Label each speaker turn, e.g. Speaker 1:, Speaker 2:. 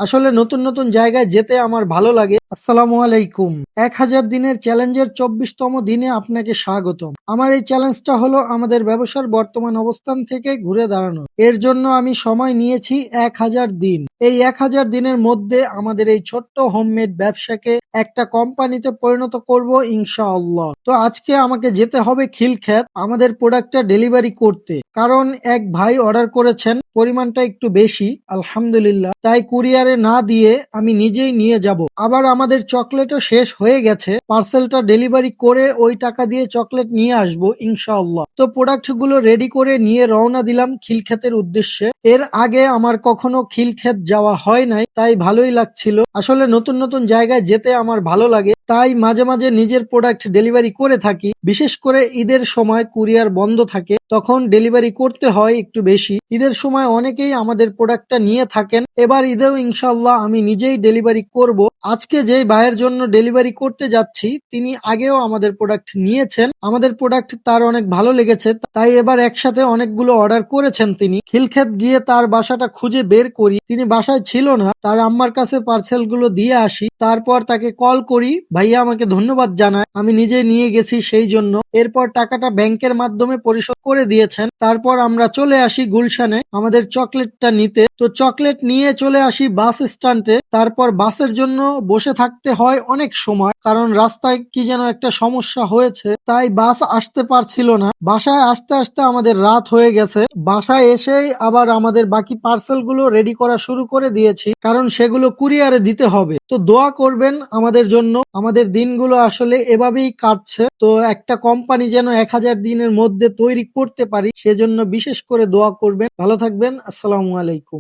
Speaker 1: আসলে নতুন নতুন জায়গায় যেতে আমার ভালো লাগে। আসসালামু আলাইকুম। ১,০০০ দিনের চ্যালেঞ্জের ২৪তম দিনে আপনাকে স্বাগতম। আমার এই চ্যালেঞ্জটা হলো আমাদের ব্যবসার বর্তমান অবস্থান থেকে ঘুরে দাঁড়ানো। এর জন্য আমি সময় নিয়েছি ১,০০০ দিন। এই ১,০০০ দিনের মধ্যে আমাদের এই ছোট্ট হোমমেড ব্যবসাকে একটা কোম্পানিতে পরিণত করব ইনশাআল্লাহ। তো আজকে আমাকে যেতে হবে খিলক্ষেত আমাদের প্রোডাক্টটা ডেলিভারি করতে। কারণ এক ভাই অর্ডার করেছেন, পরিমাণটা একটু বেশি আলহামদুলিল্লাহ, তাই কুরিয়ারে না দিয়ে আমি নিজেই নিয়ে যাব। আবার আমাদের চকলেটও শেষ হয়ে গেছে, পার্সেলটা ডেলিভারি করে ওই টাকা দিয়ে চকলেট নিয়ে আসবো ইনশাআল্লাহ। তো প্রোডাক্ট গুলো রেডি করে নিয়ে রওনা দিলাম খিলক্ষেতের উদ্দেশ্যে। এর আগে আমার কখনো খিলক্ষেত যাওয়া হয় নাই, তাই ভালোই লাগছিল। আসলে নতুন নতুন জায়গায় যেতে আমার ভালো লাগে, তাই মাঝে মাঝে নিজের প্রোডাক্ট ডেলিভারি করে থাকি। বিশেষ করে ঈদের সময় কুরিয়ার বন্ধ থাকে, তখন ডেলিভারি করতে হয় একটু বেশি। ঈদের সময় অনেকেই আমাদের প্রোডাক্টটা নিয়ে থাকেন। এবার ঈদেও ইনশাল্লাহ আমি নিজেই ডেলিভারি করব। আজকে যেই ভাইয়ের জন্য ডেলিভারি করতে যাচ্ছি তিনি আগেও আমাদের প্রোডাক্ট নিয়েছেন, আমাদের প্রোডাক্ট তার অনেক ভালো লেগেছে, তাই এবার একসাথে অনেকগুলো অর্ডার করেছেন তিনি। খিলক্ষেত গিয়ে তার বাসাটা খুঁজে বের করি, তিনি বাসায় ছিল না, তার আম্মার কাছে পার্সেল গুলো দিয়ে আসি। তারপর তাকে কল করি, ভাইয়া আমাকে ধন্যবাদ জানায় আমি নিজে নিয়ে গেছি সেই জন্য। এরপর টাকাটা ব্যাংকের মাধ্যমে পরিশোধ করে দিয়েছেন। তারপর আমরা চলে আসি গুলশানে আমাদের চকলেটটা নিতে। তো চকলেট নিয়ে চলে আসি বাস স্ট্যান্ডে। তারপর বাসের জন্য বসে থাকতে হয় অনেক সময়, কারণ রাস্তায় কি যেন একটা সমস্যা হয়েছে, তাই বাস আসতে পারছিল না। বাসায় আসতে আসতে আমাদের রাত হয়ে গেছে। বাসায় এসেই আবার আমাদের বাকি পার্সেল গুলো রেডি করা শুরু করে দিয়েছি, কারণ সেগুলো কুরিয়ারে দিতে হবে। তো দোয়া করবেন আমাদের জন্য, আমাদের দিনগুলো আসলে এভাবেই কাটছে। তো একটা কোম্পানি যেন ১,০০০ দিনের মধ্যে তৈরি করতে পারি, সেজন্য বিশেষ করে দোয়া করবেন। ভালো থাকবেন। আসসালামু আলাইকুম।